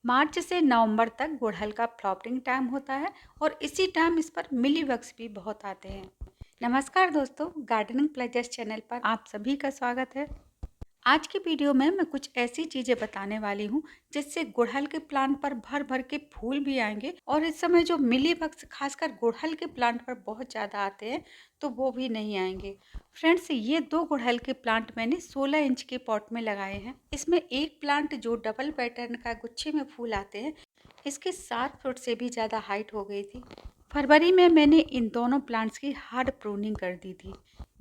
मार्च से नवंबर तक गुड़हल का फ्लावरिंग टाइम होता है और इसी टाइम इस पर मिलीबग्स भी बहुत आते हैं। नमस्कार दोस्तों, गार्डनिंग प्लेजर्स चैनल पर आप सभी का स्वागत है। आज की वीडियो में मैं कुछ ऐसी चीज़ें बताने वाली हूँ जिससे गुड़हल के प्लांट पर भर भर के फूल भी आएंगे और इस समय जो मिलीबग्स खासकर गुड़हल के प्लांट पर बहुत ज़्यादा आते हैं तो वो भी नहीं आएंगे। फ्रेंड्स, ये दो गुड़हल के प्लांट मैंने 16 इंच के पॉट में लगाए हैं। इसमें एक प्लांट जो डबल पैटर्न का गुच्छे में फूल आते हैं, इसके 7 फुट से भी ज़्यादा हाइट हो गई थी। फरवरी में मैंने इन दोनों प्लांट्स की हार्ड प्रूनिंग कर दी थी।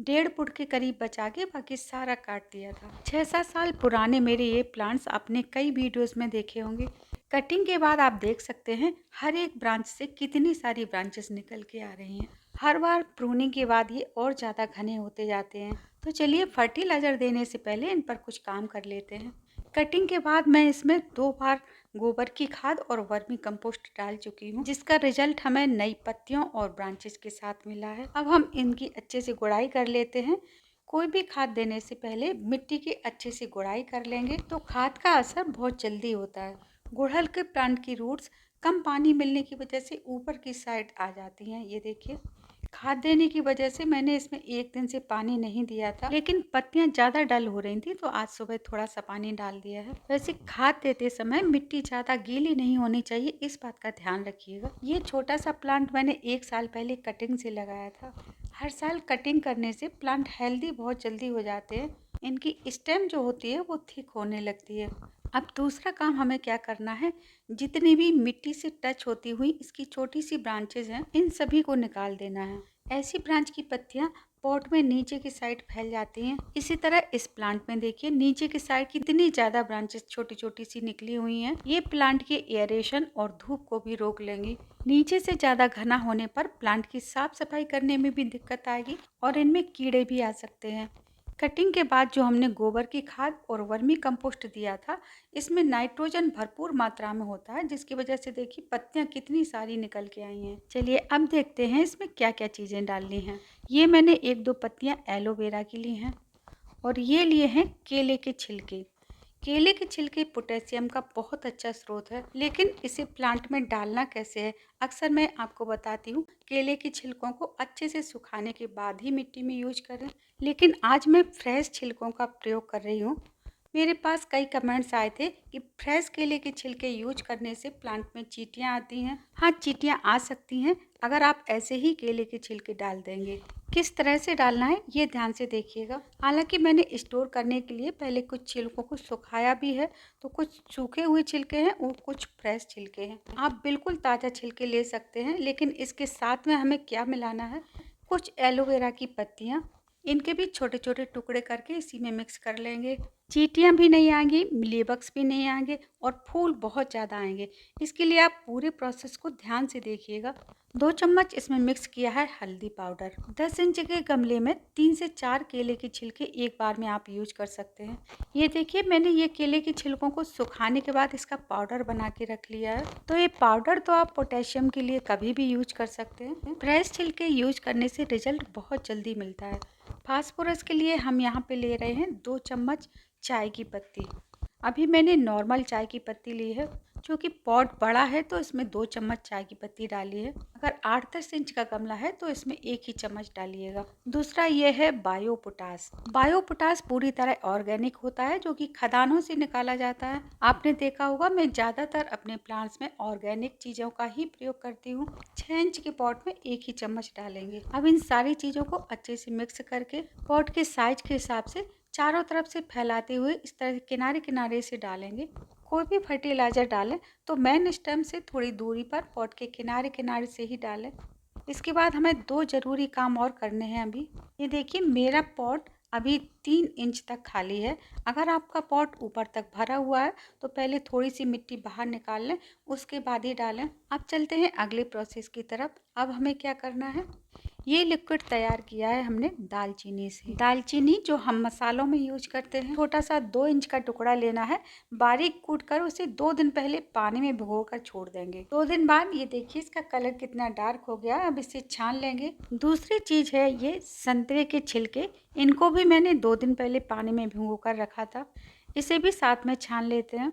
1.5 फुट के करीब बचा के बाकी सारा काट दिया था। 6-7 साल पुराने मेरे ये प्लांट्स आपने कई वीडियोस में देखे होंगे। कटिंग के बाद आप देख सकते हैं हर एक ब्रांच से कितनी सारी ब्रांचेस निकल के आ रही हैं। हर बार प्रूनिंग के बाद ये और ज़्यादा घने होते जाते हैं। तो चलिए फर्टिलाइज़र देने से पहले इन पर कुछ काम कर लेते हैं। कटिंग के बाद मैं इसमें 2 बार गोबर की खाद और वर्मी कंपोस्ट डाल चुकी हूँ, जिसका रिजल्ट हमें नई पत्तियों और ब्रांचेस के साथ मिला है। अब हम इनकी अच्छे से गुड़ाई कर लेते हैं। कोई भी खाद देने से पहले मिट्टी की अच्छे से गुड़ाई कर लेंगे तो खाद का असर बहुत जल्दी होता है। गुड़हल के प्लांट की रूट्स कम पानी मिलने की वजह से ऊपर की साइड आ जाती हैं। ये देखिए, खाद देने की वजह से मैंने इसमें एक दिन से पानी नहीं दिया था, लेकिन पत्तियां ज़्यादा डल हो रही थी तो आज सुबह थोड़ा सा पानी डाल दिया है। वैसे खाद देते समय मिट्टी ज़्यादा गीली नहीं होनी चाहिए, इस बात का ध्यान रखिएगा। ये छोटा सा प्लांट मैंने 1 साल पहले कटिंग से लगाया था। हर साल कटिंग करने से प्लांट हेल्दी बहुत जल्दी हो जाते हैं। इनकी स्टेम जो होती है वो थिक होने लगती है। अब दूसरा काम हमें क्या करना है, जितनी भी मिट्टी से टच होती हुई इसकी छोटी सी ब्रांचेज हैं, इन सभी को निकाल देना है। ऐसी ब्रांच की पत्तियां पॉट में नीचे की साइड फैल जाती हैं। इसी तरह इस प्लांट में देखिए नीचे की साइड कितनी ज्यादा ब्रांचेस छोटी छोटी सी निकली हुई हैं। ये प्लांट के एयरेशन और धूप को भी रोक लेंगी। नीचे से ज्यादा घना होने पर प्लांट की साफ सफाई करने में भी दिक्कत आएगी और इनमें कीड़े भी आ सकते हैं। कटिंग के बाद जो हमने गोबर की खाद और वर्मी कंपोस्ट दिया था, इसमें नाइट्रोजन भरपूर मात्रा में होता है, जिसकी वजह से देखिए पत्तियां कितनी सारी निकल के आई हैं। चलिए अब देखते हैं इसमें क्या क्या चीज़ें डालनी हैं। ये मैंने 1-2 पत्तियां एलोवेरा की ली हैं और ये लिए हैं केले के छिलके। केले के छिलके पोटेशियम का बहुत अच्छा स्रोत है, लेकिन इसे प्लांट में डालना कैसे है अक्सर मैं आपको बताती हूँ। केले के छिलकों को अच्छे से सुखाने के बाद ही मिट्टी में यूज करें, लेकिन आज मैं फ्रेश छिलकों का प्रयोग कर रही हूँ। मेरे पास कई कमेंट्स आए थे कि फ्रेश केले के छिलके यूज करने से प्लांट में चींटियां आती हैं। हाँ, चींटियां आ सकती हैं अगर आप ऐसे ही केले के छिलके डाल देंगे। किस तरह से डालना है ये ध्यान से देखिएगा। हालांकि मैंने स्टोर करने के लिए पहले कुछ छिलकों को सुखाया भी है, तो कुछ सूखे हुए छिलके हैं और कुछ फ्रेश छिलके हैं। आप बिल्कुल ताज़ा छिलके ले सकते हैं, लेकिन इसके साथ में हमें क्या मिलाना है, कुछ एलोवेरा की पत्तियाँ, इनके भी छोटे छोटे टुकड़े करके इसी में मिक्स कर लेंगे। चींटियाँ भी नहीं आएंगी, मिलीबग्स भी नहीं आएंगे और फूल बहुत ज़्यादा आएंगे। इसके लिए आप पूरे प्रोसेस को ध्यान से देखिएगा। 2 चम्मच इसमें मिक्स किया है हल्दी पाउडर। 10 इंच के गमले में 3 से 4 केले के छिलके एक बार में आप यूज कर सकते हैं। ये देखिए, मैंने ये केले के छिलकों को सुखाने के बाद इसका पाउडर बना के रख लिया है। तो ये पाउडर तो आप पोटेशियम के लिए कभी भी यूज कर सकते हैं। फ्रेश छिलके यूज करने से रिजल्ट बहुत जल्दी मिलता है। फास्फोरस के लिए हम यहाँ पे ले रहे हैं 2 चम्मच चाय की पत्ती। अभी मैंने नॉर्मल चाय की पत्ती ली है, क्योंकि पॉट बड़ा है तो इसमें 2 चम्मच चाय की पत्ती डाली है। अगर 8-10 इंच का गमला है तो इसमें 1 ही चम्मच डालिएगा। दूसरा ये है बायो पोटास। बायो पोटास पूरी तरह ऑर्गेनिक होता है, जो कि खदानों से निकाला जाता है। आपने देखा होगा मैं ज़्यादातर अपने प्लांट्स में ऑर्गेनिक चीज़ों का ही प्रयोग करती हूँ। 6 इंच के पॉट में 1 ही चम्मच डालेंगे। अब इन सारी चीज़ों को अच्छे से मिक्स करके पॉट के साइज के हिसाब से चारों तरफ से फैलाते हुए इस तरह किनारे किनारे से डालेंगे। कोई भी फर्टिलाइज़र डालें तो मेन स्टेम से थोड़ी दूरी पर पॉट के किनारे किनारे से ही डालें। इसके बाद हमें 2 ज़रूरी काम और करने हैं अभी। ये देखिए, मेरा पॉट अभी 3 इंच तक खाली है। अगर आपका पॉट ऊपर तक भरा हुआ है तो पहले थोड़ी सी मिट्टी बाहर निकाल लें, उसके बाद ही डालें। अब चलते हैं अगले प्रोसेस की तरफ। अब हमें क्या करना है, ये लिक्विड तैयार किया है हमने दालचीनी से। दालचीनी जो हम मसालों में यूज करते हैं, छोटा सा 2 इंच का टुकड़ा लेना है, बारीक कूट कर उसे 2 दिन पहले पानी में भिगो कर छोड़ देंगे। 2 दिन बाद ये देखिए इसका कलर कितना डार्क हो गया। अब इसे छान लेंगे। दूसरी चीज है ये संतरे के छिलके। इनको भी मैंने 2 दिन पहले पानी में भिगो कर रखा था, इसे भी साथ में छान लेते हैं।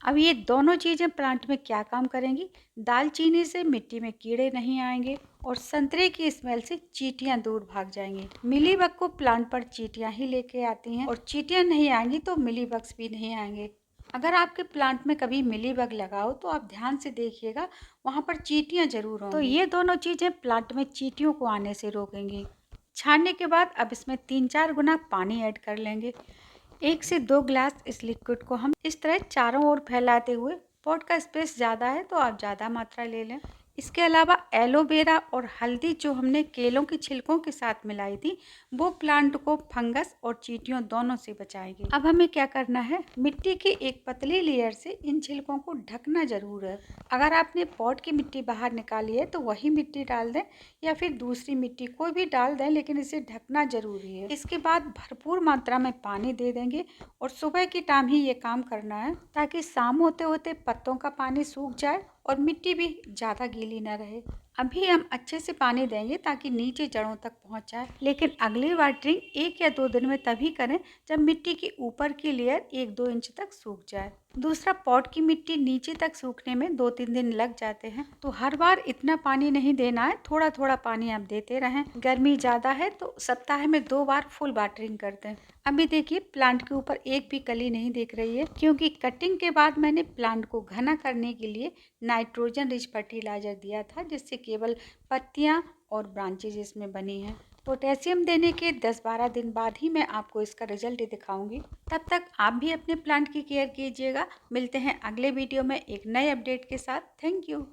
अब ये दोनों चीज़ें प्लांट में क्या काम करेंगी? दालचीनी से मिट्टी में कीड़े नहीं आएंगे और संतरे की स्मेल से चींटियां दूर भाग जाएंगी। मिलीबग को प्लांट पर चींटियां ही लेके आती हैं और चींटियां नहीं आएंगी तो मिलीबग्स भी नहीं आएंगे। अगर आपके प्लांट में कभी मिलीबग लगा हो तो आप ध्यान से देखिएगा, वहाँ पर चींटियां जरूर होंगी। तो ये दोनों चीज़ें प्लांट में चींटियों को आने से रोकेंगी। छानने के बाद अब इसमें 3-4 गुना पानी ऐड कर लेंगे। 1 से 2 ग्लास इस लिक्विड को हम इस तरह चारों ओर फैलाते हुए, पॉट का स्पेस ज़्यादा है तो आप ज़्यादा मात्रा ले लें। इसके अलावा एलोवेरा और हल्दी जो हमने केलों के छिलकों के साथ मिलाई थी, वो प्लांट को फंगस और चींटियों दोनों से बचाएगी। अब हमें क्या करना है, मिट्टी की एक पतली लेयर से इन छिलकों को ढकना जरूर है। अगर आपने पॉट की मिट्टी बाहर निकाली है तो वही मिट्टी डाल दें या फिर दूसरी मिट्टी कोई भी डाल दें, लेकिन इसे ढकना जरूरी है। इसके बाद भरपूर मात्रा में पानी दे देंगे और सुबह के टाइम ही ये काम करना है, ताकि शाम होते होते पत्तों का पानी सूख जाए और मिट्टी भी ज़्यादा गीली ना रहे। अभी हम अच्छे से पानी देंगे ताकि नीचे जड़ों तक पहुंच जाए, लेकिन अगली वाटरिंग 1 या 2 दिन में तभी करें जब मिट्टी की ऊपर की लेयर 1-2 इंच तक सूख जाए। दूसरा, पॉट की मिट्टी नीचे तक सूखने में 2-3 दिन लग जाते हैं, तो हर बार इतना पानी नहीं देना है, थोड़ा थोड़ा पानी आप देते रहें। गर्मी ज़्यादा है तो सप्ताह में 2 बार फुल वाटरिंग कर दें। अभी देखिए, प्लांट के ऊपर एक भी कली नहीं दिख रही है, क्योंकि कटिंग के बाद मैंने प्लांट को घना करने के लिए नाइट्रोजन रिच फर्टिलाइजर दिया था, जिससे केवल पत्तियां और ब्रांचेज इसमें बनी हैं। पोटेशियम देने के 10-12 दिन बाद ही मैं आपको इसका रिजल्ट दिखाऊंगी। तब तक आप भी अपने प्लांट की केयर कीजिएगा। मिलते हैं अगले वीडियो में एक नए अपडेट के साथ। Thank you.